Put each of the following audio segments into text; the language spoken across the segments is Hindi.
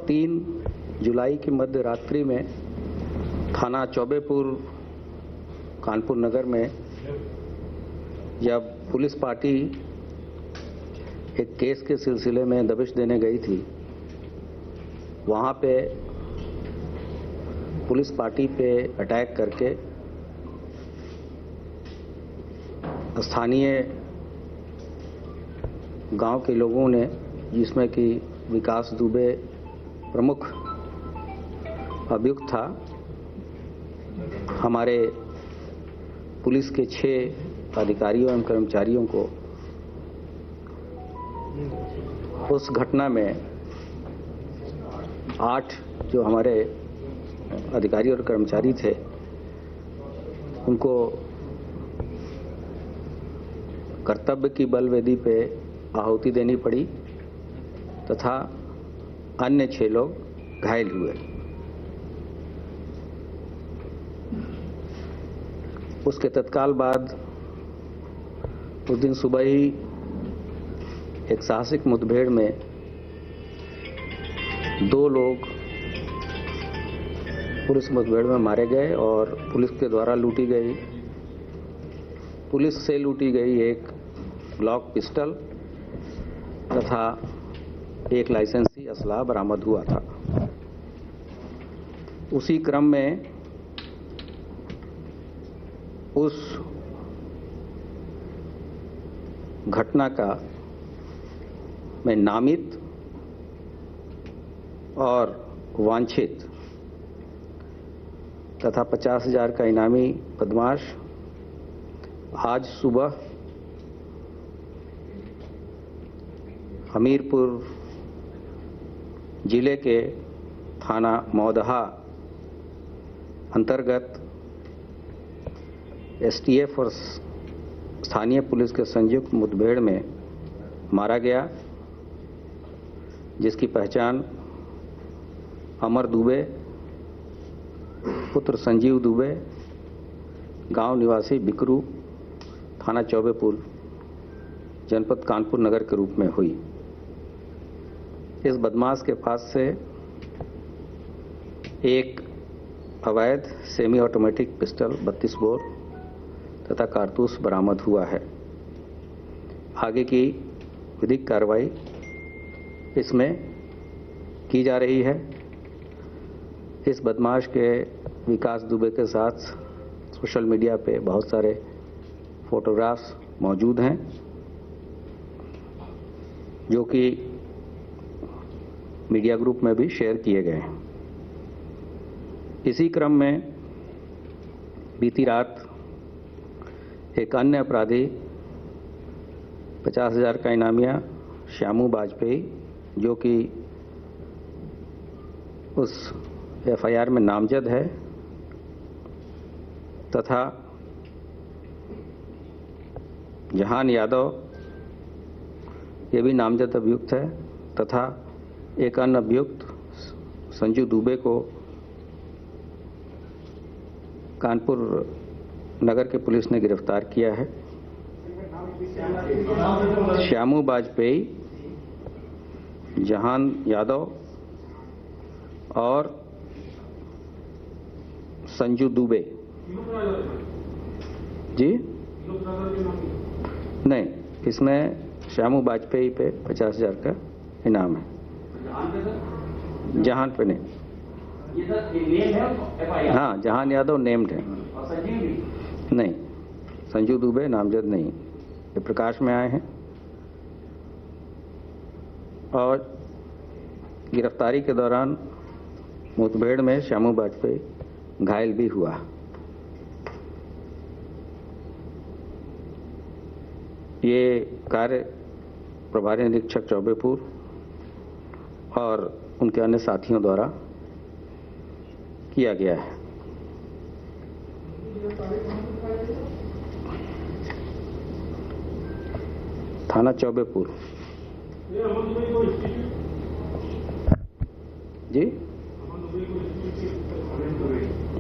3 जुलाई की मध्य रात्रि में थाना चौबेपुर कानपुर नगर में जब पुलिस पार्टी एक केस के सिलसिले में दबिश देने गई थी, वहां पे पुलिस पार्टी पे अटैक करके स्थानीय गांव के लोगों ने, जिसमें कि विकास दुबे प्रमुख अभियुक्त था, हमारे पुलिस के 6 अधिकारियों एवं कर्मचारियों को उस घटना में 8 जो हमारे अधिकारी और कर्मचारी थे, उनको कर्तव्य की बलवेदी पे आहुति देनी पड़ी तथा अन्य 6 लोग घायल हुए। उसके तत्काल बाद उस दिन सुबह ही एक साहसिक मुठभेड़ में 2 लोग पुलिस मुठभेड़ में मारे गए और पुलिस के द्वारा पुलिस से लूटी गई एक ग्लॉक पिस्टल तथा एक लाइसेंसी असला बरामद हुआ था। उसी क्रम में उस घटना का में नामित और वांछित तथा 50,000 का इनामी बदमाश आज सुबह हमीरपुर जिले के थाना मौदहा अंतर्गत एसटीएफ और स्थानीय पुलिस के संयुक्त मुठभेड़ में मारा गया, जिसकी पहचान अमर दुबे पुत्र संजीव दुबे, गांव निवासी बिकरू, थाना चौबेपुर, जनपद कानपुर नगर के रूप में हुई। इस बदमाश के पास से एक अवैध सेमी ऑटोमेटिक पिस्टल 32 बोर तथा कारतूस बरामद हुआ है। आगे की विधिक कार्रवाई इसमें की जा रही है। इस बदमाश के विकास दुबे के साथ सोशल मीडिया पे बहुत सारे फोटोग्राफ्स मौजूद हैं, जो कि मीडिया ग्रुप में भी शेयर किए गए हैं। इसी क्रम में बीती रात एक अन्य अपराधी 50,000 का इनामिया श्यामू बाजपेयी, जो कि उस एफआईआर में नामजद है, तथा जहान यादव, ये भी नामजद अभियुक्त है, तथा एक अन्य अभियुक्त संजू दुबे को कानपुर नगर के पुलिस ने गिरफ्तार किया है। श्यामू बाजपेयी, जहान यादव और संजू दुबे। जी नहीं, इसमें श्यामू बाजपेयी पे 50,000 का इनाम है, जहान पे नहीं। हाँ, जहान यादव नेम्ड है। नहीं, संजू दुबे नामजद नहीं, ये प्रकाश में आए हैं। और गिरफ्तारी के दौरान मुठभेड़ में श्यामू बाजपेयी घायल भी हुआ। ये कार्य प्रभारी निरीक्षक चौबेपुर और उनके अन्य साथियों द्वारा किया गया है। थाना चौबेपुर। जी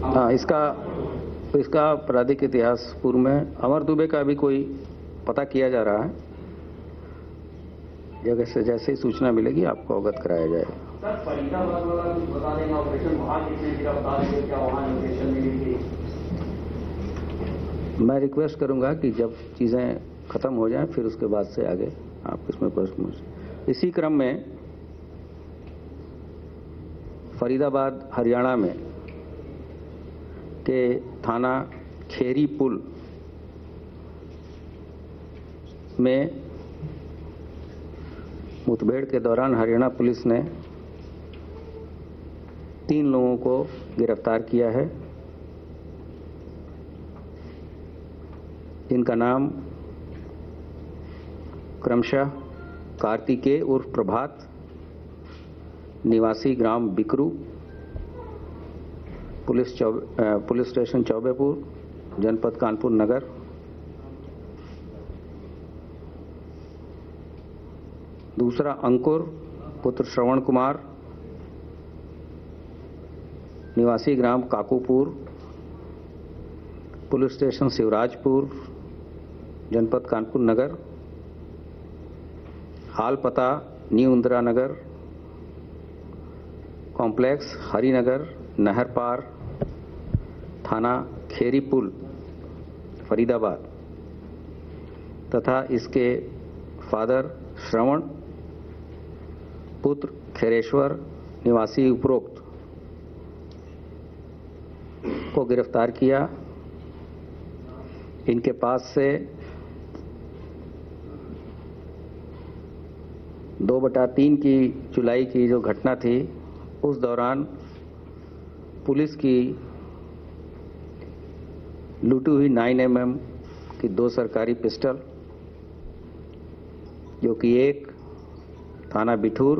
हाँ, इसका आपराधिक इतिहास पूर्व में अमर दुबे का भी कोई पता किया जा रहा है। जैसे ही सूचना मिलेगी आपको अवगत कराया जाएगा। सर फरीदाबाद वाला कुछ बता देंगे ऑपरेशन वहां कितने गिरफ्तार हुए, क्या वहां लोकेशन मिली थी? मैं रिक्वेस्ट करूंगा कि जब चीज़ें खत्म हो जाएं फिर उसके बाद से आगे आप इसमें प्रश्न पूछें। इसी क्रम में फरीदाबाद हरियाणा में के थाना खेरी पुल में मुठभेड़ के दौरान हरियाणा पुलिस ने 3 लोगों को गिरफ्तार किया है। इनका नाम क्रमशः कार्तिकेय उर्फ प्रभात, निवासी ग्राम बिकरू, पुलिस स्टेशन चौबेपुर, जनपद कानपुर नगर। दूसरा अंकुर पुत्र श्रवण कुमार, निवासी ग्राम काकूपुर, पुलिस स्टेशन शिवराजपुर, जनपद कानपुर नगर। हाल पता न्यू इंदिरा नगर कॉम्प्लेक्स, हरिनगर, नहर पार, थाना खेरी पुल, फरीदाबाद। तथा इसके फादर श्रवण पुत्र खैरेश्वर, निवासी उपरोक्त को गिरफ्तार किया। इनके पास से 2/3 की जुलाई की जो घटना थी उस दौरान पुलिस की लूटी हुई 9mm की 2 सरकारी पिस्टल, जो कि एक थाना बिठूर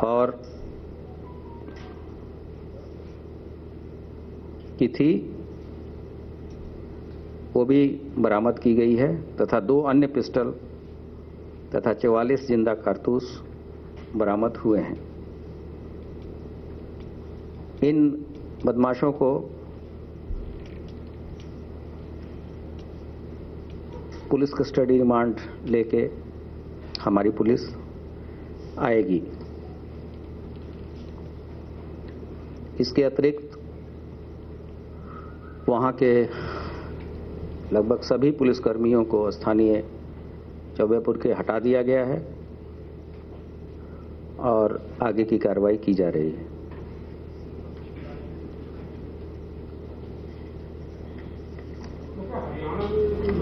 और की थी, वो भी बरामद की गई है। तथा 2 अन्य पिस्टल तथा 44 जिंदा कारतूस बरामद हुए हैं। इन बदमाशों को पुलिस कस्टडी रिमांड लेके हमारी पुलिस आएगी। इसके अतिरिक्त वहाँ के लगभग सभी पुलिसकर्मियों को स्थानीय चौबेपुर के हटा दिया गया है और आगे की कार्रवाई की जा रही है।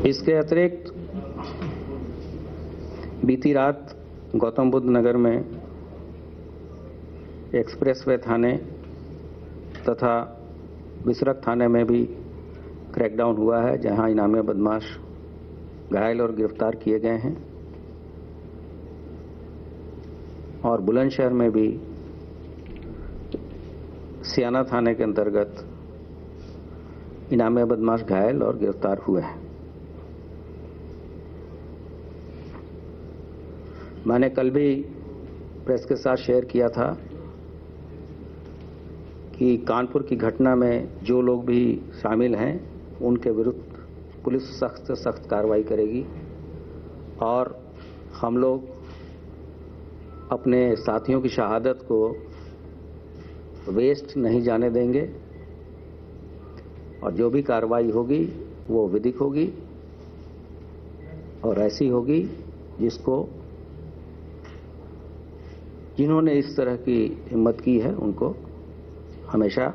इसके अतिरिक्त बीती रात गौतम बुद्ध नगर में एक्सप्रेसवे थाने तथा विसरक थाने में भी क्रैकडाउन हुआ है, जहां इनामी बदमाश घायल और गिरफ्तार किए गए हैं। और बुलंदशहर में भी सियाना थाने के अंतर्गत इनामी बदमाश घायल और गिरफ्तार हुए हैं। मैंने कल भी प्रेस के साथ शेयर किया था कि कानपुर की घटना में जो लोग भी शामिल हैं उनके विरुद्ध पुलिस सख्त से सख्त कार्रवाई करेगी और हम लोग अपने साथियों की शहादत को वेस्ट नहीं जाने देंगे और जो भी कार्रवाई होगी वो विधिक होगी और ऐसी होगी जिन्होंने इस तरह की हिम्मत की है उनको हमेशा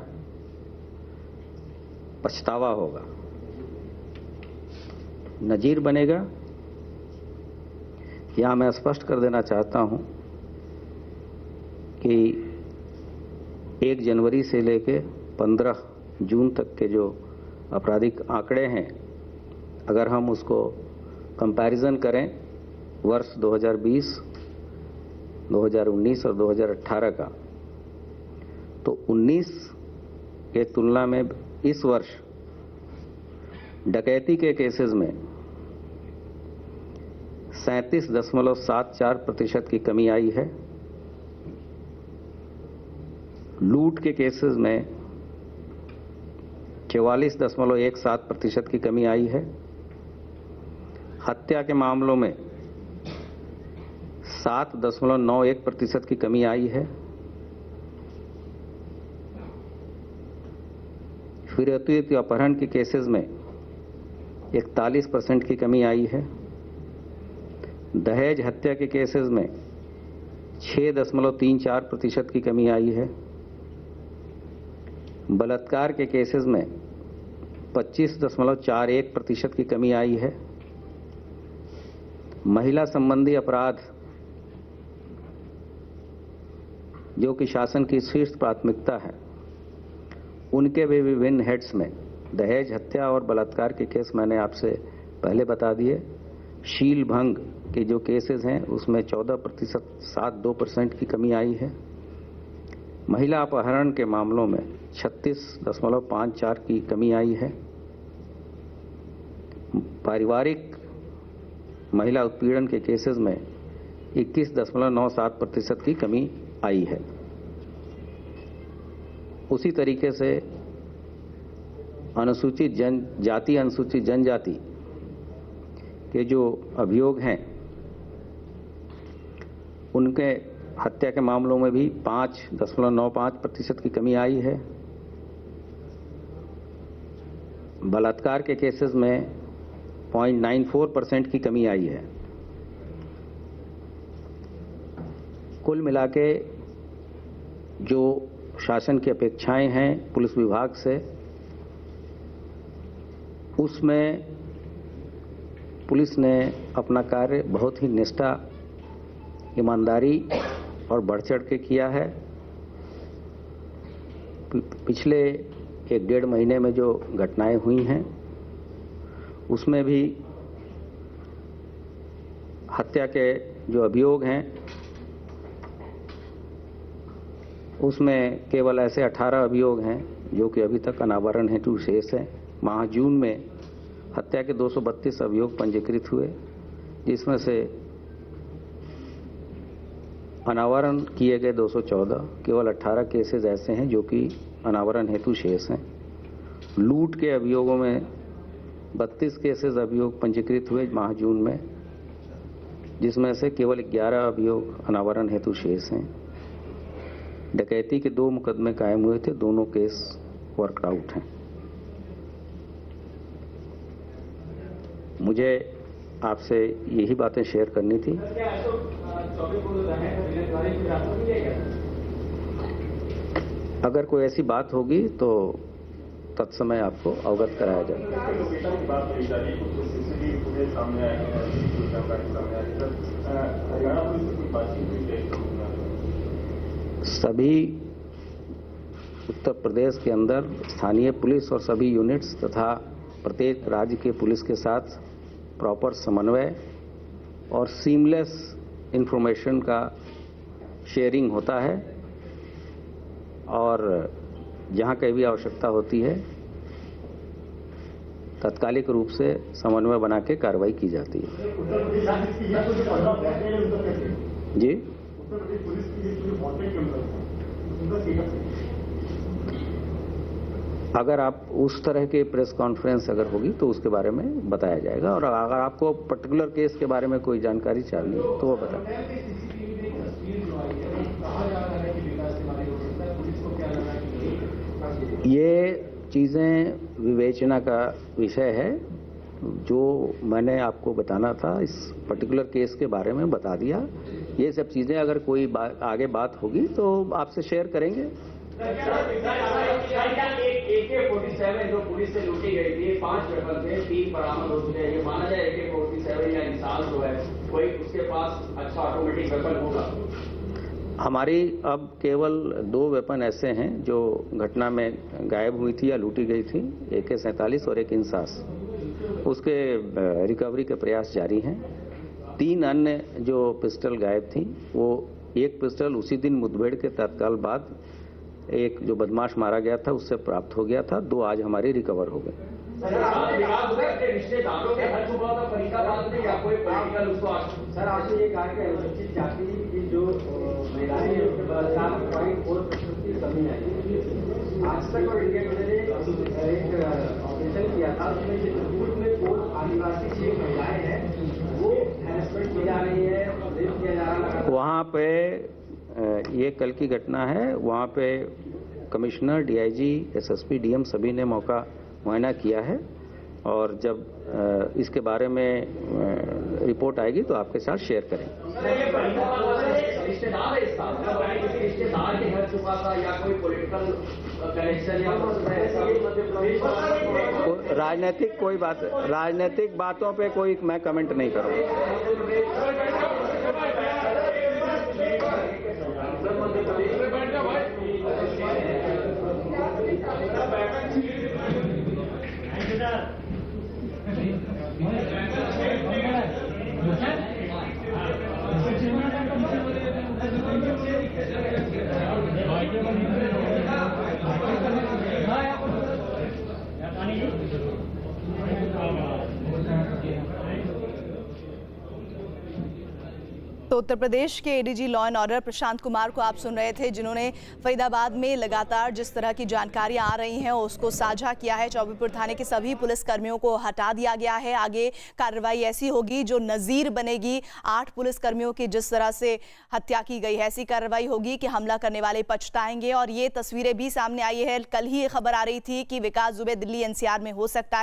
पछतावा होगा, नजीर बनेगा। यहां मैं स्पष्ट कर देना चाहता हूं कि 1 जनवरी से लेकर 15 जून तक के जो आपराधिक आंकड़े हैं, अगर हम उसको कंपैरिजन करें वर्ष 2020, 2019 और 2018 का, तो 19 के तुलना में इस वर्ष डकैती के केसेस में 37.74% की कमी आई है। लूट के केसेस में 44.17% की कमी आई है। हत्या के मामलों में 7.91% की कमी आई है। फिरौती अपहरण के केसेस में 41% की कमी आई है। दहेज हत्या के केसेस में 6.34% की कमी आई है। बलात्कार के केसेस में 25.41% की कमी आई है। महिला संबंधी अपराध, जो कि शासन की शीर्ष प्राथमिकता है, उनके भी विभिन्न हेड्स में दहेज हत्या और बलात्कार के केस मैंने आपसे पहले बता दिए। शील भंग के जो केसेस हैं उसमें 14.72% की कमी आई है। महिला अपहरण के मामलों में 36.54 की कमी आई है। पारिवारिक महिला उत्पीड़न के केसेस में 21.97% की कमी आई है। उसी तरीके से अनुसूचित जाति अनुसूचित जनजाति के जो अभियोग हैं उनके हत्या के मामलों में भी 5.95% की कमी आई है। बलात्कार के केसेस में 0.94% की कमी आई है। कुल मिला के जो शासन की अपेक्षाएं हैं पुलिस विभाग से, उसमें पुलिस ने अपना कार्य बहुत ही निष्ठा, ईमानदारी और बढ़ चढ़ के किया है। पिछले 1-1.5 महीने में जो घटनाएं हुई हैं उसमें भी हत्या के जो अभियोग हैं उसमें केवल ऐसे 18 अभियोग हैं जो कि अभी तक अनावरण हेतु शेष हैं। माह जून में हत्या के 232 अभियोग पंजीकृत हुए, जिसमें से अनावरण किए गए 214, केवल 18 केसेस ऐसे हैं जो कि अनावरण हेतु शेष हैं। लूट के अभियोगों में 32 केसेस अभियोग पंजीकृत हुए माह जून में, जिसमें से केवल 11 अभियोग अनावरण हेतु शेष हैं। डकैती के 2 मुकदमे कायम हुए थे, दोनों केस वर्कड आउट हैं। मुझे आपसे यही बातें शेयर करनी थी। अगर कोई ऐसी बात होगी तो तत्समय आपको अवगत कराया जाएगा। सभी उत्तर प्रदेश के अंदर स्थानीय पुलिस और सभी यूनिट्स तथा प्रत्येक राज्य के पुलिस के साथ प्रॉपर समन्वय और सीमलेस इंफॉर्मेशन का शेयरिंग होता है, और जहां कहीं भी आवश्यकता होती है तात्कालिक रूप से समन्वय बना के कार्रवाई की जाती है। जी, अगर आप उस तरह के प्रेस कॉन्फ्रेंस अगर होगी तो उसके बारे में बताया जाएगा, और अगर आपको पर्टिकुलर केस के बारे में कोई जानकारी चाहिए तो वो बताएं। ये चीज़ें विवेचना का विषय है। जो मैंने आपको बताना था इस पर्टिकुलर केस के बारे में बता दिया। ये सब चीज़ें अगर कोई आगे बात होगी तो आपसे शेयर करेंगे। AK-47 जो पुलिस से लूटी गई थी, 5 वेपन थे, 3 बरामद हो चुके हैं। ये माना जाए AK-47 या इंसान जो है कोई उसके पास अच्छा ऑटोमेटिक वेपन होगा? हमारी अब केवल 2 वेपन ऐसे हैं जो घटना में गायब हुई थी या लूटी गई थी, AK-47 और एक इंसास। उसके रिकवरी के प्रयास जारी हैं। 3 अन्य जो पिस्टल गायब थी, वो एक पिस्टल उसी दिन मुठभेड़ के तत्काल बाद एक जो बदमाश मारा गया था उससे प्राप्त हो गया था। 2 आज हमारे रिकवर हो गए। रिश्तेदारों के हर सुबह का तरीका बात नहीं, या कोई पॉलिटिकल उसको। सर, आपने ये कहा कि अनुसूचित जाति की जो महिलाएं हैं उसके बलात्कार 0.4% की कमी आई। आज तक और इंडिया टुडे ने एक ऑपरेशन किया था, उसमें चित्रकूट में 4 आदिवासी 6 महिलाएं हैं, वो हैरेसमेंट की जा रही है, रेप किया जा रहा है। वहाँ पे ये कल की घटना है। वहाँ पे कमिश्नर, डीआईजी, एसएसपी, डीएम सभी ने मौका मुआयना किया है और जब इसके बारे में रिपोर्ट आएगी तो आपके साथ शेयर करेंगे। रिश्तेदार है इसका, रिश्तेदार के घर छुपा था या कोई पॉलिटिकल कनेक्शन या राजनीतिक बातों पे कोई मैं कमेंट नहीं करूँगा। तो उत्तर प्रदेश के ADG law and order Prashant Kumar को आप सुन रहे थे, जिन्होंने फरीदाबाद में लगातार जिस तरह की जानकारियां आ रही हैं उसको साझा किया है। चौबेपुर थाने के सभी पुलिसकर्मियों को हटा दिया गया है। आगे कार्रवाई ऐसी होगी जो नज़ीर बनेगी। 8 पुलिसकर्मियों की जिस तरह से हत्या की गई है, ऐसी कार्रवाई होगी कि हमला करने वाले पछताएंगे। और ये तस्वीरें भी सामने आई है। कल ही ये खबर आ रही थी कि विकास दुबे दिल्ली एनसीआर में हो सकता है।